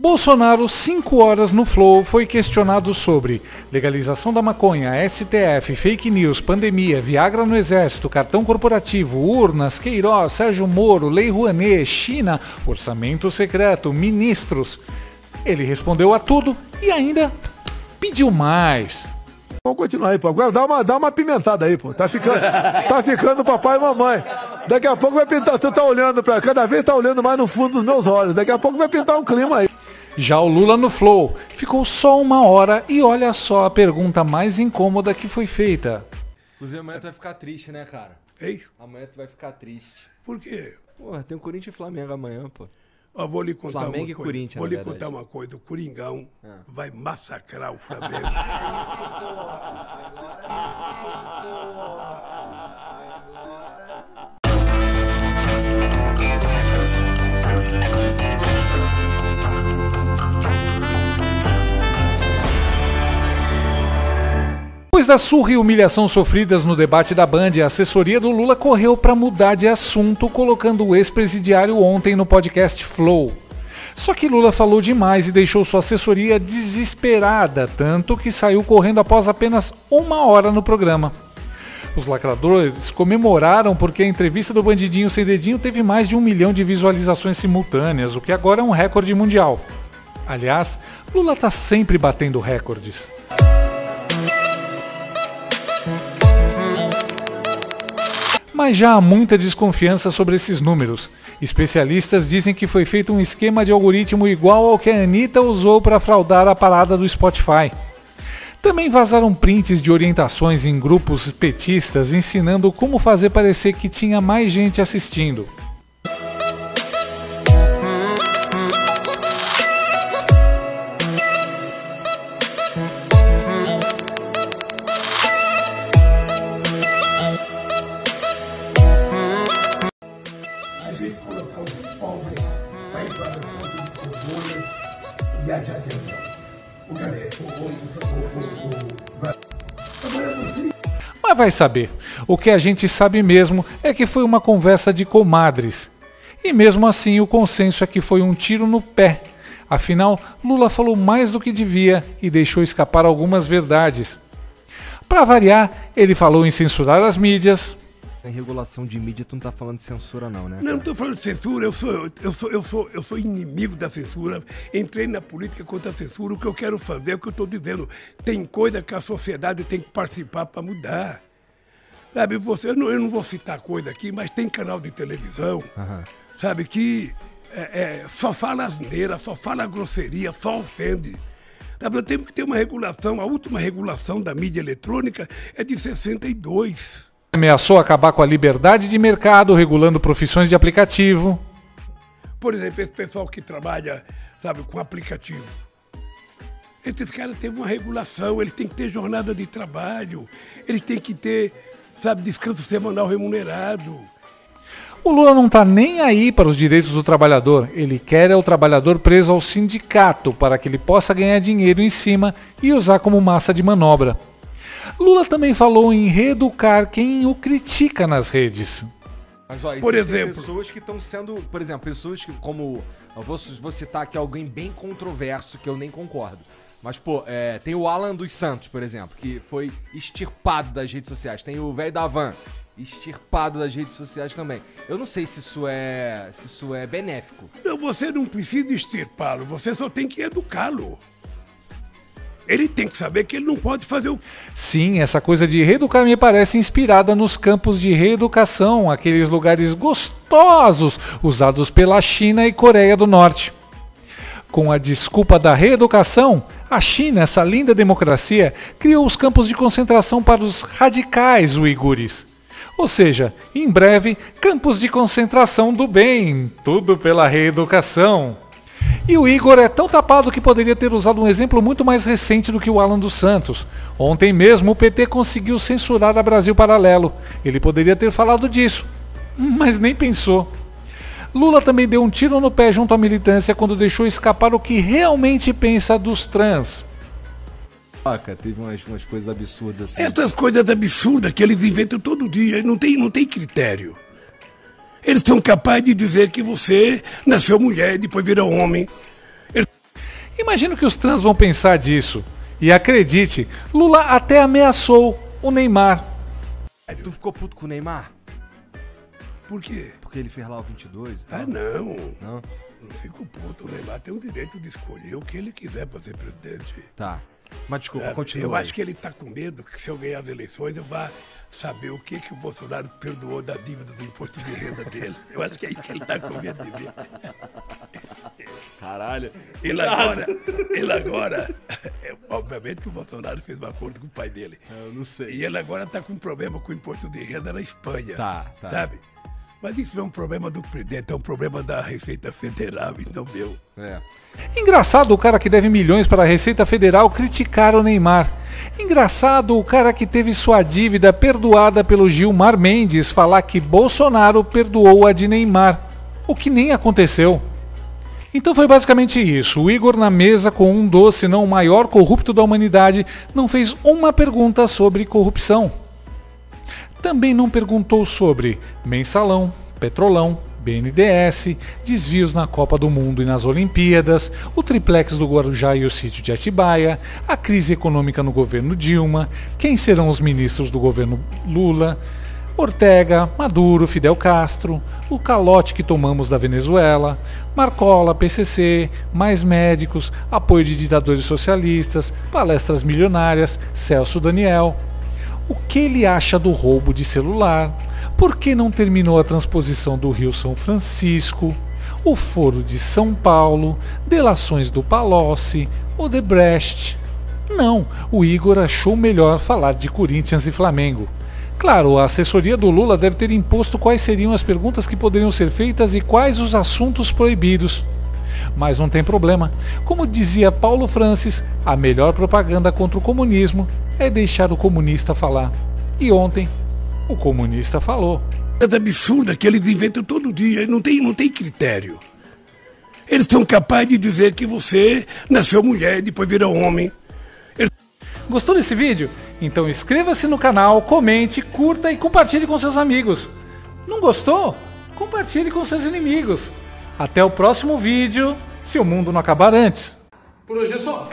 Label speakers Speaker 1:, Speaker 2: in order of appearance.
Speaker 1: Bolsonaro, 5 horas no Flow, foi questionado sobre legalização da maconha, STF, fake news, pandemia, Viagra no Exército, cartão corporativo, urnas, Queiroz, Sérgio Moro, Lei Rouanet, China, orçamento secreto, ministros. Ele respondeu a tudo e ainda pediu mais.
Speaker 2: Vamos continuar aí, pô. Agora dá uma pimentada aí, pô. Tá ficando papai e mamãe. Daqui a pouco vai pintar. Tu tá olhando pra. Cada vez tá olhando mais no fundo dos meus olhos. Daqui a pouco vai pintar um clima aí.
Speaker 1: Já o Lula no Flow ficou só 1 hora e olha só a pergunta mais incômoda que foi feita.
Speaker 3: Inclusive amanhã tu vai ficar triste, né, cara?
Speaker 2: Ei?
Speaker 3: Amanhã tu vai ficar triste.
Speaker 2: Por quê?
Speaker 3: Porra, tem o Corinthians e Flamengo amanhã, pô.
Speaker 2: Ó, vou lhe contar
Speaker 3: Flamengo
Speaker 2: uma
Speaker 3: e
Speaker 2: coisa.
Speaker 3: Corinthians,
Speaker 2: Vou lhe
Speaker 3: na verdade.
Speaker 2: contar uma coisa. O Coringão vai massacrar o Flamengo.
Speaker 1: Depois da surra e humilhação sofridas no debate da Band, a assessoria do Lula correu para mudar de assunto, colocando o ex-presidiário ontem no podcast Flow. Só que Lula falou demais e deixou sua assessoria desesperada, tanto que saiu correndo após apenas 1 hora no programa. Os lacradores comemoraram porque a entrevista do Bandidinho Sem Dedinho teve mais de 1 milhão de visualizações simultâneas, o que agora é um recorde mundial. Aliás, Lula tá sempre batendo recordes. Mas já há muita desconfiança sobre esses números. Especialistas dizem que foi feito um esquema de algoritmo igual ao que a Anitta usou para fraudar a parada do Spotify. Também vazaram prints de orientações em grupos petistas ensinando como fazer parecer que tinha mais gente assistindo. Mas vai saber. O que a gente sabe mesmo é que foi uma conversa de comadres. E mesmo assim o consenso é que foi um tiro no pé. Afinal, Lula falou mais do que devia e deixou escapar algumas verdades. Para variar, ele falou em censurar as mídias.
Speaker 3: Em regulação de mídia, tu não tá falando de censura não, né?
Speaker 2: Não tô falando de censura, eu sou inimigo da censura. Entrei na política contra a censura. O que eu quero fazer é o que eu tô dizendo. Tem coisa que a sociedade tem que participar para mudar. Sabe, eu não vou citar coisa aqui, mas tem canal de televisão, sabe, que só fala asneira, só fala grosseria, só ofende. Sabe, temos que ter uma regulação. A última regulação da mídia eletrônica é de 62.
Speaker 1: Ameaçou acabar com a liberdade de mercado, regulando profissões de aplicativo.
Speaker 2: Por exemplo, esse pessoal que trabalha, sabe, com aplicativo. Esses caras têm uma regulação, eles têm que ter jornada de trabalho, eles têm que ter, sabe, descanso semanal remunerado.
Speaker 1: O Lula não tá nem aí para os direitos do trabalhador. Ele quer o trabalhador preso ao sindicato para que ele possa ganhar dinheiro em cima e usar como massa de manobra. Lula também falou em reeducar quem o critica nas redes.
Speaker 3: Mas, ó,
Speaker 2: por exemplo,
Speaker 3: pessoas que estão sendo, por exemplo, pessoas que, como, eu vou citar aqui alguém bem controverso, que eu nem concordo. Mas, pô, tem o Alan dos Santos, por exemplo, que foi extirpado das redes sociais. Tem o velho da Van, extirpado das redes sociais também. Eu não sei se isso é benéfico.
Speaker 2: Não, você não precisa extirpá-lo, você só tem que educá-lo. Ele tem que saber que ele não pode fazer o...
Speaker 1: Sim, essa coisa de reeducar me parece inspirada nos campos de reeducação, aqueles lugares gostosos usados pela China e Coreia do Norte. Com a desculpa da reeducação, a China, essa linda democracia, criou os campos de concentração para os radicais uigures. Ou seja, em breve, campos de concentração do bem, tudo pela reeducação. E o Igor é tão tapado que poderia ter usado um exemplo muito mais recente do que o Alan dos Santos. Ontem mesmo o PT conseguiu censurar a Brasil Paralelo. Ele poderia ter falado disso, mas nem pensou. Lula também deu um tiro no pé junto à militância quando deixou escapar o que realmente pensa dos trans.
Speaker 3: Teve umas coisas absurdas assim.
Speaker 2: Essas coisas absurdas que eles inventam todo dia, não tem critério. Eles são capazes de dizer que você nasceu mulher e depois virou homem.
Speaker 1: Imagino que os trans vão pensar disso. E acredite, Lula até ameaçou o Neymar.
Speaker 3: Tu ficou puto com o Neymar?
Speaker 2: Por quê?
Speaker 3: Porque ele fez lá o 22 e tal?
Speaker 2: Ah, não.
Speaker 3: Não?
Speaker 2: Não fico puto. O Neymar tem o direito de escolher o que ele quiser para ser presidente.
Speaker 3: Tá. Mas desculpa, continua.
Speaker 2: Eu
Speaker 3: aí.
Speaker 2: acho que ele tá com medo que se eu ganhar as eleições eu vá saber o que o Bolsonaro perdoou da dívida do imposto de renda dele. Eu acho que é isso que ele tá com medo de ver.
Speaker 3: Caralho.
Speaker 2: Ele agora, obviamente que o Bolsonaro fez um acordo com o pai dele.
Speaker 3: Eu não sei.
Speaker 2: E ele agora tá com um problema com o imposto de renda na Espanha.
Speaker 3: Tá.
Speaker 2: Sabe? Mas isso não é um problema do presidente, é um problema da Receita Federal e não meu.
Speaker 3: É.
Speaker 1: Engraçado o cara que deve milhões para a Receita Federal criticar o Neymar. Engraçado o cara que teve sua dívida perdoada pelo Gilmar Mendes falar que Bolsonaro perdoou a de Neymar, o que nem aconteceu. Então foi basicamente isso. O Igor na mesa com um dos, se não o maior corrupto da humanidade, não fez uma pergunta sobre corrupção. Também não perguntou sobre mensalão, petrolão, BNDES, desvios na Copa do Mundo e nas Olimpíadas, o triplex do Guarujá e o sítio de Atibaia, a crise econômica no governo Dilma, quem serão os ministros do governo Lula, Ortega, Maduro, Fidel Castro, o calote que tomamos da Venezuela, Marcola, PCC, mais médicos, apoio de ditadores socialistas, palestras milionárias, Celso Daniel. O que ele acha do roubo de celular? Por que não terminou a transposição do Rio São Francisco? O Foro de São Paulo? Delações do Palocci? Odebrecht? Não, o Igor achou melhor falar de Corinthians e Flamengo. Claro, a assessoria do Lula deve ter imposto quais seriam as perguntas que poderiam ser feitas e quais os assuntos proibidos. Mas não tem problema. Como dizia Paulo Francis, a melhor propaganda contra o comunismo é deixar o comunista falar. E ontem, o comunista falou.
Speaker 2: É absurda que eles inventam todo dia, não tem critério. Eles são capazes de dizer que você nasceu mulher e depois vira homem.
Speaker 1: Gostou desse vídeo? Então inscreva-se no canal, comente, curta e compartilhe com seus amigos. Não gostou? Compartilhe com seus inimigos. Até o próximo vídeo, se o mundo não acabar antes. Por hoje é só.